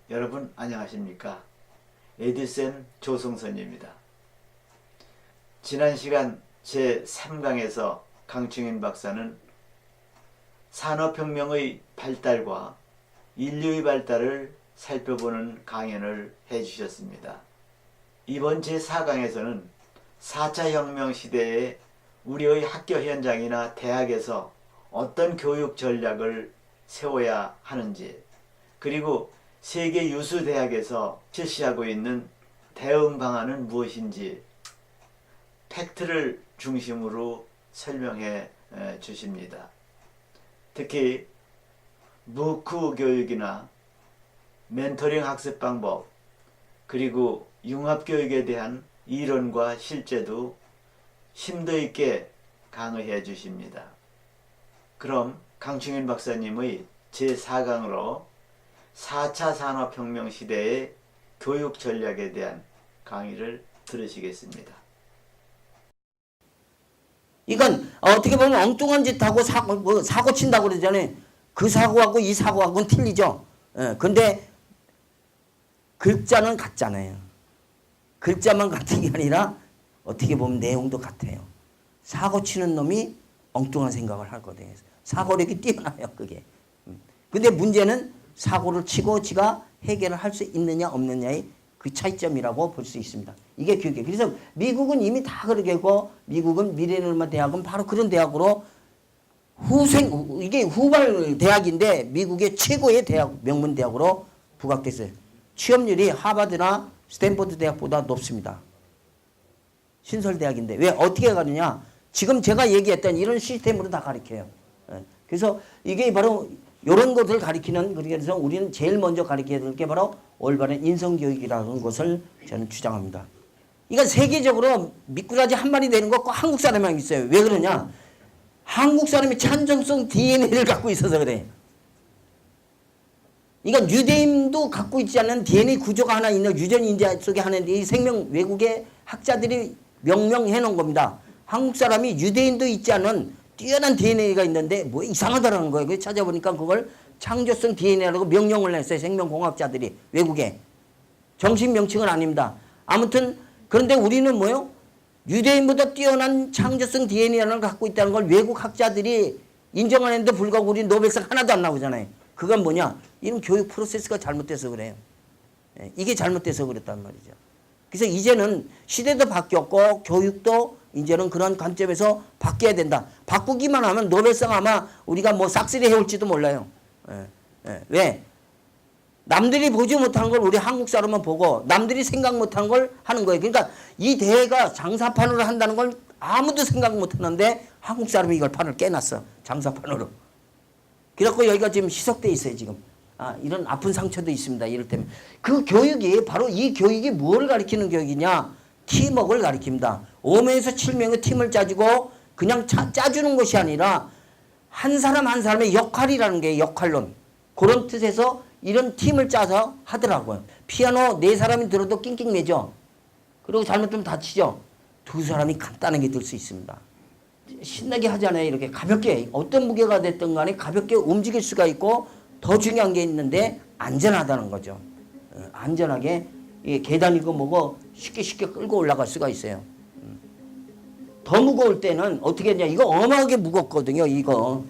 여러분 안녕하십니까? 에듀센 조성선입니다. 지난 시간 제3강에서 강충인 박사는 산업혁명의 발달과 인류의 발달을 살펴보는 강연을 해주셨습니다. 이번 제4강에서는 4차 혁명 시대에 우리의 학교 현장이나 대학에서 어떤 교육 전략을 세워야 하는지, 그리고 세계 유수 대학에서 실시하고 있는 대응 방안은 무엇인지 팩트를 중심으로 설명해 주십니다. 특히 무크 교육이나 멘토링 학습 방법, 그리고 융합교육에 대한 이론과 실제도 심도 있게 강의해 주십니다. 그럼 강충인 박사님의 제4강으로 4차 산업혁명 시대의 교육 전략에 대한 강의를 들으시겠습니다. 이건 어떻게 보면 엉뚱한 짓 하고 사고 친다고 그러잖아요. 그 사고하고 이 사고하고는 틀리죠. 근데 글자는 같잖아요. 글자만 같은 게 아니라 어떻게 보면 내용도 같아요. 사고 치는 놈이 엉뚱한 생각을 하거든요. 사고력이 뛰어나요, 그게. 근데 문제는 사고를 치고 지가 해결을 할 수 있느냐 없느냐의 그 차이점이라고 볼 수 있습니다. 이게 교육이에요. 그래서 미국은 이미 다 그렇게 하고, 미국은 미레놀마 대학은 바로 그런 대학으로 이게 후발 대학인데 미국의 최고의 대학, 명문 대학으로 부각됐어요. 취업률이 하버드나 스탠포드 대학보다 높습니다. 신설대학인데. 왜 어떻게 가느냐? 지금 제가 얘기했던 이런 시스템으로 다 가르쳐요. 그래서 이게 바로 이런 것을 가리키는, 그래서 우리는 제일 먼저 가리켜야 될 게 바로 올바른 인성교육이라는 것을 저는 주장합니다. 이건 세계적으로 미꾸라지 한 마리 되는 거 꼭 한국 사람만 있어요. 왜 그러냐? 한국 사람이 찬정성 DNA를 갖고 있어서 그래. 이건 유대인도 갖고 있지 않은 DNA 구조가 하나 있는 유전인자 속에 하나인데, 이 생명 외국의 학자들이 명명해 놓은 겁니다. 한국 사람이 유대인도 있지 않은 뛰어난 DNA가 있는데 뭐 이상하다라는 거예요. 그래서 찾아보니까 그걸 창조성 DNA라고 명령을 했어요. 생명공학자들이 외국에. 정식 명칭은 아닙니다. 아무튼 그런데 우리는 뭐요? 유대인보다 뛰어난 창조성 DNA를 갖고 있다는 걸 외국 학자들이 인정하는데 불구하고 우리 노벨상 하나도 안 나오잖아요. 그건 뭐냐? 이런 교육 프로세스가 잘못돼서 그래요. 이게 잘못돼서 그랬단 말이죠. 그래서 이제는 시대도 바뀌었고 교육도 이제는 그런 관점에서 바뀌어야 된다. 바꾸기만 하면 노벨상 아마 우리가 뭐 싹쓸이 해올지도 몰라요. 왜? 남들이 보지 못한 걸 우리 한국 사람은 보고 남들이 생각 못한 걸 하는 거예요. 그러니까 이 대회가 장사판으로 한다는 걸 아무도 생각 못하는데 한국 사람이 이걸 판을 깨놨어. 장사판으로. 그래갖고 여기가 지금 희석돼 있어요. 지금. 이런 아픈 상처도 있습니다. 이럴 때면. 그 교육이 바로 이 교육이 무엇을 가리키는 교육이냐? 팀워크를 가리킵니다. 5명에서 7명의 팀을 짜주고 그냥 짜주는 것이 아니라 한 사람 한 사람의 역할이라는 게 역할론. 그런 뜻에서 이런 팀을 짜서 하더라고요. 피아노 4사람이 들어도 낑낑매죠. 그리고 잘못하면 다치죠. 2사람이 간단하게 들 수 있습니다. 신나게 하잖아요. 이렇게 가볍게. 어떤 무게가 됐든 간에 가볍게 움직일 수가 있고, 더 중요한 게 있는데 안전하다는 거죠. 안전하게 계단이고 뭐고 쉽게 끌고 올라갈 수가 있어요. 더 무거울 때는 어떻게 했냐? 이거 어마하게 무겁거든요. 이거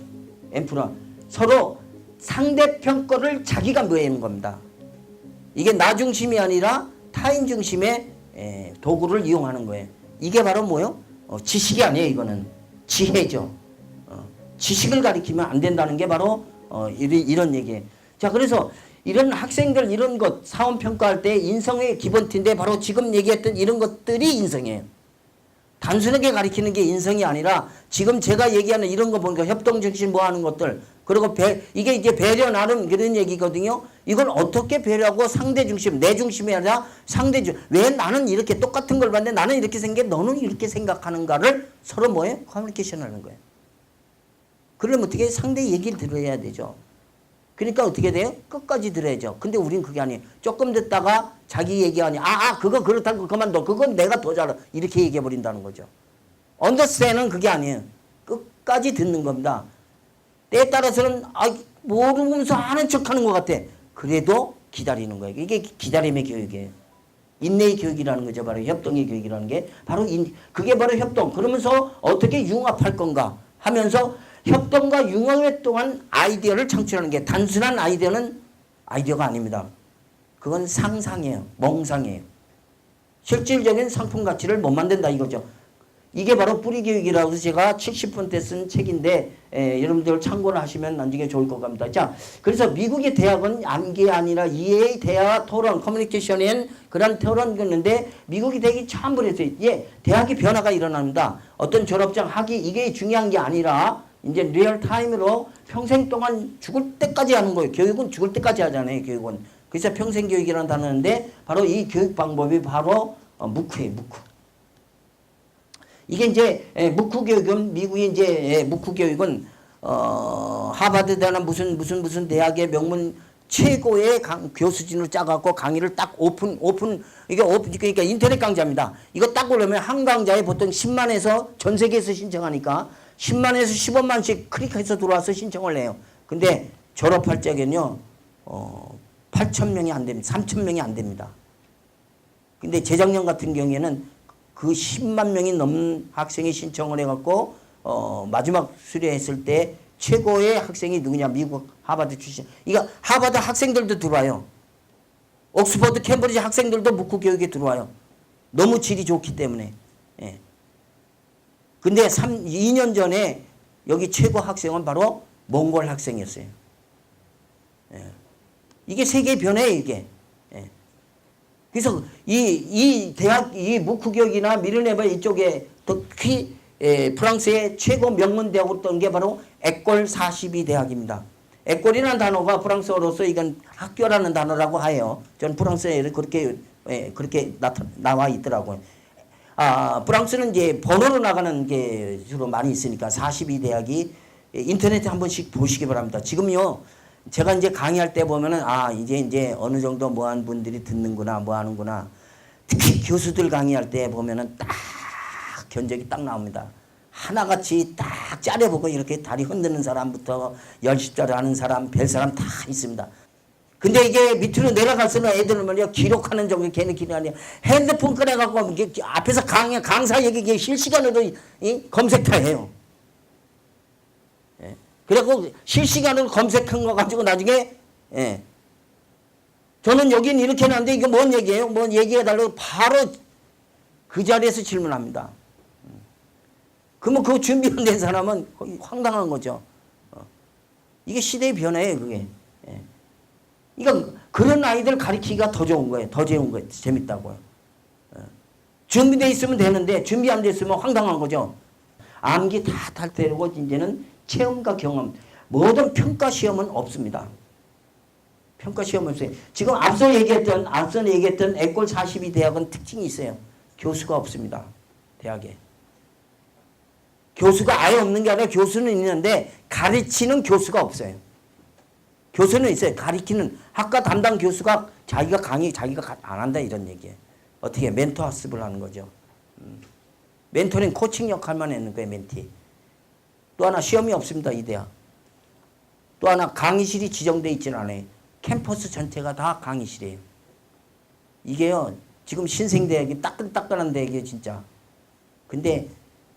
앰프라. 서로 상대편 거를 자기가 모으는 겁니다. 이게 나 중심이 아니라 타인 중심의 도구를 이용하는 거예요. 이게 바로 뭐요? 지식이 아니에요. 이거는 지혜죠. 지식을 가리키면 안 된다는 게 바로 이런 얘기예요. 자, 그래서 이런 학생들 이런 것 사원 평가할 때 인성의 기본티인데 바로 지금 얘기했던 이런 것들이 인성이에요. 단순하게 가리키는 게 인성이 아니라 지금 제가 얘기하는 이런 거 보니까 협동정신 뭐 하는 것들, 그리고 이게 이제 배려 나름 그런 얘기거든요. 이걸 어떻게 배려하고 상대 중심, 내 중심이 아니라 상대 중심. 왜 나는 이렇게 똑같은 걸 봤는데 나는 이렇게 생각해, 너는 이렇게 생각하는가를 서로 뭐예요? 커뮤니케이션 하는 거예요. 그러면 어떻게 상대 얘기를 들어야 되죠. 그러니까 어떻게 돼요? 끝까지 들어야죠. 근데 우린 그게 아니에요. 조금 듣다가 자기 얘기하니 그거 그렇다고 그만둬. 그건 내가 더 잘해. 이렇게 얘기해 버린다는 거죠. 언더스탠은 그게 아니에요. 끝까지 듣는 겁니다. 때에 따라서는 모르면서 아는 척하는 것 같아. 그래도 기다리는 거예요. 이게 기다림의 교육이에요. 인내의 교육이라는 거죠. 바로 협동의 교육이라는 게 바로 그게 바로 협동. 그러면서 어떻게 융합할 건가 하면서 협동과 융합에 동안 아이디어를 창출하는 게 단순한 아이디어는 아이디어가 아닙니다. 그건 상상이에요. 몽상이에요. 실질적인 상품 가치를 못 만든다 이거죠. 이게 바로 뿌리교육이라고 해서 제가 70분 때 쓴 책인데 여러분들 참고를 하시면 나중에 좋을 것 같습니다. 자, 그래서 미국의 대학은 암기 아니라 EA 대화 토론 커뮤니케이션엔 그런 토론이었는데 미국의 대학이 참 그랬어요. 대학의 변화가 일어납니다. 어떤 졸업장 학위 이게 중요한 게 아니라 이제 리얼 타임으로 평생 동안 죽을 때까지 하는 거예요. 교육은 죽을 때까지 하잖아요. 교육은. 그래서 평생 교육이라는 단어인데 바로 이 교육 방법이 바로 무크예요. 무크. 이게 이제 무크 교육은 미국의 이제 무크 교육은 하버드 대나 무슨 대학의 명문 최고의 교수진을 짜갖고 강의를 딱 그러니까 인터넷 강좌입니다. 이거 딱 올려면 한 강좌에 보통 10만에서 전 세계에서 신청하니까 10만에서 15만씩 클릭해서 들어와서 신청을 해요. 근데 졸업할 적에는요 8,000명이 안 됩니다. 3,000명이 안 됩니다. 근데 재작년 같은 경우에는 그 10만 명이 넘는 학생이 신청을 해갖고 마지막 수료했을 때 최고의 학생이 누구냐? 미국 하버드 출신. 이거 하버드 학생들도 들어와요. 옥스퍼드 캠브리지 학생들도 무크 교육에 들어와요. 너무 질이 좋기 때문에. 예. 근데 2년 전에 여기 최고 학생은 바로 몽골 학생이었어요. 예. 이게 세계의 변화예요, 이게. 예. 그래서 이 대학, 이 무크 교육이나 미르네바 이쪽에 특히 프랑스의 최고 명문 대학으로 뜬 게 바로 에꼴 42 대학입니다. 에꼴이라는 단어가 프랑스어로서 이건 학교라는 단어라고 해요. 전 프랑스에 그렇게 나와 있더라고요. 프랑스는 이제 번호로 나가는 게 주로 많이 있으니까 42 대학이 인터넷에 한 번씩 보시기 바랍니다. 지금요, 제가 이제 강의할 때 보면은 이제 어느 정도 뭐한 분들이 듣는구나, 뭐 하는구나. 특히 교수들 강의할 때 보면은 딱 견적이 딱 나옵니다. 하나같이 딱 짜려보고 이렇게 다리 흔드는 사람부터 열십자를 하는 사람, 별 사람 다 있습니다. 근데 이게 밑으로 내려갈수록 애들은 뭐냐 기록하는 정도 걔는 기록 아니야. 핸드폰 꺼내갖고 앞에서 강사 얘기 실시간으로 검색 다 해요. 예. 그래갖고 실시간으로 검색한 거 가지고 나중에 저는 여긴 이렇게 해놨는데 이거 뭔 얘기예요? 뭔 얘기해달라고 바로 그 자리에서 질문합니다. 그러면 그 준비 안 된 사람은 황당한 거죠. 이게 시대의 변화예요, 그게. 그러니까 그런 아이들 가르치기가 더 좋은 거예요. 더 좋은 거예요. 재밌다고요. 준비돼 있으면 되는데 준비 안 돼 있으면 황당한 거죠. 암기 다 탈퇴하고 이제는 체험과 경험. 모든 평가 시험은 없습니다. 평가 시험은 없어요. 지금 앞서 얘기했던 에꼴 42 대학은 특징이 있어요. 교수가 없습니다. 대학에. 교수가 아예 없는 게 아니라 교수는 있는데 가르치는 교수가 없어요. 교수는 있어요. 가르치는 학과 담당 교수가 자기가 안 한다 이런 얘기예요. 어떻게 멘토 학습을 하는 거죠. 멘토는 코칭 역할만 했는 거예요. 멘티. 또 하나 시험이 없습니다. 이 대학. 또 하나 강의실이 지정되어 있지는 않아요. 캠퍼스 전체가 다 강의실이에요. 이게요. 지금 신생대학이 따끈따끈한 대학이에요. 진짜. 근데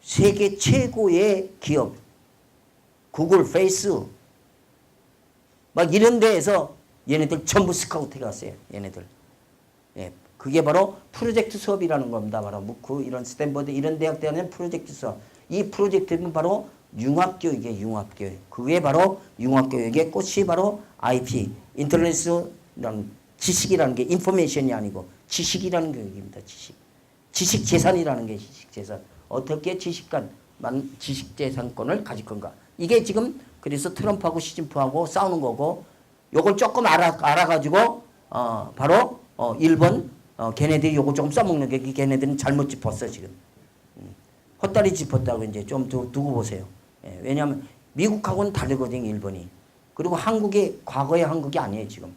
세계 최고의 기업 구글, 페이스 막 이런 데에서 얘네들 전부 스카우트가 왔어요. 얘네들. 예, 그게 바로 프로젝트 수업이라는 겁니다. 바로 무크 이런 스탠퍼드 이런 대학 때는 프로젝트 수업. 이 프로젝트는 바로 융합교육이에요. 융합교육. 그게 바로 융합교육의 꽃이 바로 IP 인터넷이라는 지식이라는 게 인포메이션이 아니고 지식이라는 교육입니다. 지식 재산이라는 게 지식 재산. 어떻게 지식재산권을 가질 건가. 이게 지금 그래서 트럼프하고 시진핑하고 싸우는 거고 요걸 조금 알아가지고 바로 일본 걔네들이 요거 조금 써먹는 게 걔네들은 잘못 짚었어 지금. 헛다리 짚었다고 이제 좀 두고 보세요. 예, 왜냐하면 미국하고는 다르거든요, 일본이. 그리고 한국이 과거의 한국이 아니에요, 지금.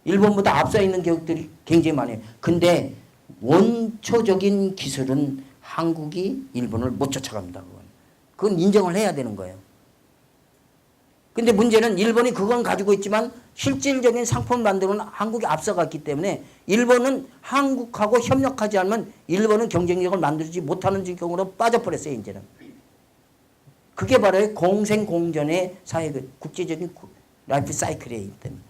일본보다 앞서 있는 교육들이 굉장히 많아요. 근데 원초적인 기술은 한국이 일본을 못 쫓아갑니다. 그건 인정을 해야 되는 거예요. 근데 문제는 일본이 그건 가지고 있지만 실질적인 상품 만들어는 한국이 앞서갔기 때문에 일본은 한국하고 협력하지 않으면 일본은 경쟁력을 만들지 못하는 경우로 빠져버렸어요, 이제는. 그게 바로 공생공존의 사회, 국제적인 라이프 사이클이기 때문에.